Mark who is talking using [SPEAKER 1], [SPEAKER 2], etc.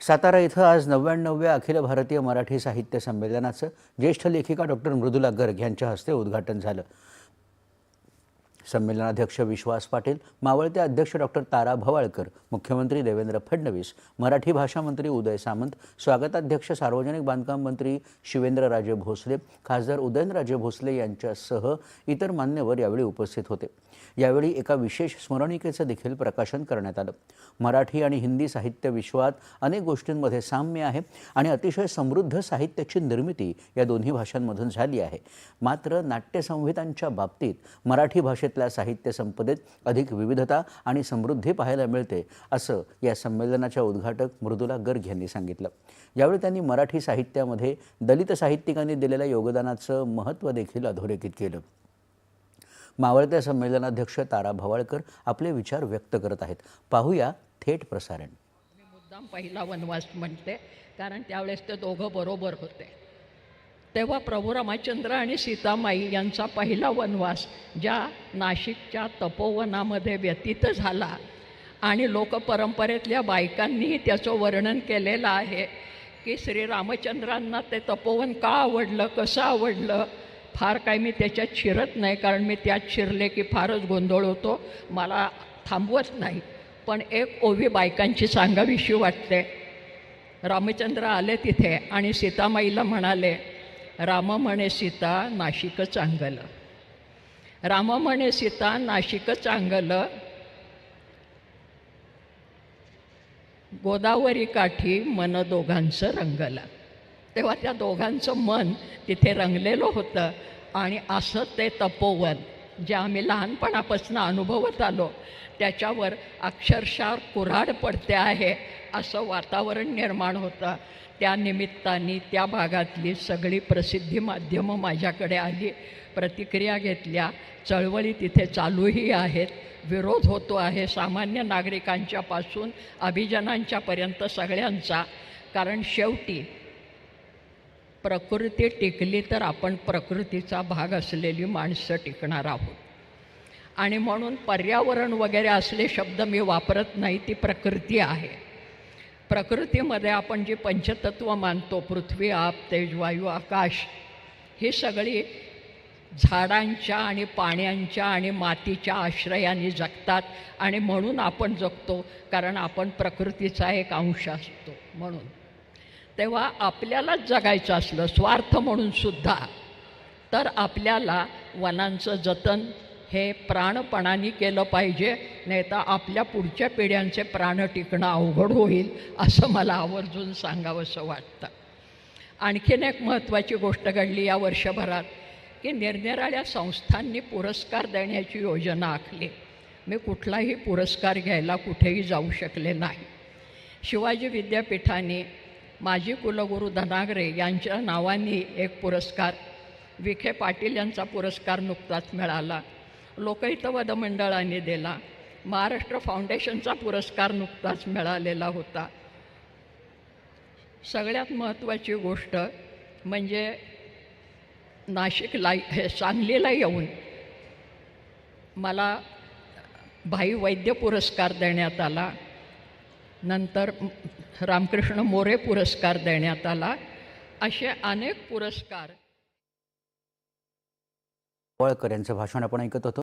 [SPEAKER 1] सातारा इथं आज 99व्या अखिल भारतीय मराठी साहित्य संमेलनाचं ज्येष्ठ लेखिका डॉक्टर मृदुला गर्ग यांच्या हस्ते उद्घाटन झालं। संमेलनाध्यक्ष विश्वास पाटील, मावळते अध्यक्ष डॉक्टर तारा भवाळकर, मुख्यमंत्री देवेंद्र फडणवीस, मराठी भाषा मंत्री उदय सामंत, स्वागताध्यक्ष सार्वजनिक बांधकाम मंत्री शिवेंद्रराजे भोसले, खासदार उदयनराजे भोसले यांच्यासह इतर मान्यवर यावेळी उपस्थित होते। यावेळी एका विशेष स्मरणिकेचं देखील प्रकाशन करण्यात आलं। मराठी आणि हिंदी साहित्य विश्वात अनेक गोष्टींमध्ये साम्य आहे आणि अतिशय समृद्ध साहित्याची निर्मिती या दोन्ही भाषांमधून झाली आहे। मात्र नाट्यसंहितांच्या बाबतीत मराठी भाषेतल्या साहित्य संपदेत अधिक विविधता आणि समृद्धी पाहायला मिळते, असं या संमेलनाच्या उद्घाटक मृदुला गर्ग यांनी सांगितलं। यावेळी त्यांनी मराठी साहित्यामध्ये दलित साहित्यिकांनी दिलेल्या योगदानाचं महत्त्व देखील अधोरेखित केलं। मावळत्या संमेलनाध्यक्ष तारा भवाळकर आपले विचार व्यक्त करत आहेत। पाहूया थेट प्रसारण।
[SPEAKER 2] मी मुद्दाम पहिला वनवास म्हणते, कारण त्यावेळेस ते दोघं बरोबर होते। तेव्हा प्रभू रामचंद्र आणि सीतामाई यांचा पहिला वनवास ज्या नाशिकच्या तपोवनामध्ये व्यतीत झाला आणि लोकपरंपरेतल्या बायकांनीही त्याचं वर्णन केलेलं आहे की श्रीरामचंद्रांना ते तपोवन का आवडलं, कसं आवडलं, फार काही मी त्याच्यात शिरत नाही, कारण मी त्यात शिरले की फारच गोंधळ होतो, मला थांबवत नाही। पण एक ओवी बायकांची सांगावीशी वाटते। रामचंद्र आले तिथे आणि सीतामाईला म्हणाले, राम म्हणे सीता नाशिक चांगलं, राम म्हणे सीता नाशिक चांगलं, गोदावरी काठी मन दोघांचं रंगलं। तेव्हा त्या दोघांचं मन तिथे रंगलेलं होतं आणि असं ते तपोवन जे आम्ही लहानपणापासून अनुभवत आलो त्याच्यावर अक्षरशः कुऱ्हाड पडते आहे असं वातावरण निर्माण होतं। त्या निमित्ताने त्या भागातली सगळी प्रसिद्धी माध्यमं माझ्याकडे आली, प्रतिक्रिया घेतल्या, चळवळी तिथे चालूही आहेत, विरोध होतो आहे सामान्य नागरिकांच्यापासून अभिजनांच्यापर्यंत सगळ्यांचा। कारण शेवटी प्रकृती टिकली तर आपण प्रकृतीचा भाग असलेली माणसं टिकणार आहोत। आणि म्हणून पर्यावरण वगैरे असले शब्द मी वापरत नाही, ती प्रकृती आहे। प्रकृतीमध्ये आपण जी पंचतत्व मानतो, पृथ्वी, आप, तेज, वायू, आकाश, ही सगळी झाडांच्या आणि पाण्याच्या आणि मातीच्या आश्रयाने जगतात आणि म्हणून आपण जगतो, कारण आपण प्रकृतीचा एक अंश असतो म्हणून। तेव्हा आपल्यालाच जगायचं असलं स्वार्थ म्हणून सुद्धा, तर आपल्याला वनांचं जतन हे प्राणपणाने केलं पाहिजे, नाही तर आपल्या पुढच्या पिढ्यांचे प्राण टिकणं अवघड होईल, असं मला आवर्जून सांगावंसं वाटतं। आणखीन एक महत्त्वाची गोष्ट घडली या वर्षभरात की निरनिराळ्या संस्थांनी पुरस्कार देण्याची योजना आखली। मी कुठलाही पुरस्कार घ्यायला कुठेही जाऊ शकले नाही। शिवाजी विद्यापीठाने माजी कुलगुरू धनागरे यांच्या नावाने एक पुरस्कार, विखे पाटील यांचा पुरस्कार नुकताच मिळाला, लोकहितवाद मंडळाने दिला, महाराष्ट्र फाउंडेशनचा पुरस्कार नुकताच मिळालेला होता। सगळ्यात महत्त्वाची गोष्ट म्हणजे नाशिकला सांगलीला येऊन मला भाई वैद्य पुरस्कार देण्यात आला, नंतर रामकृष्ण मोरे पुरस्कार देण्यात आला, असे अनेक पुरस्कार।
[SPEAKER 1] भवाळकर यांचं भाषण आपण ऐकत होतो।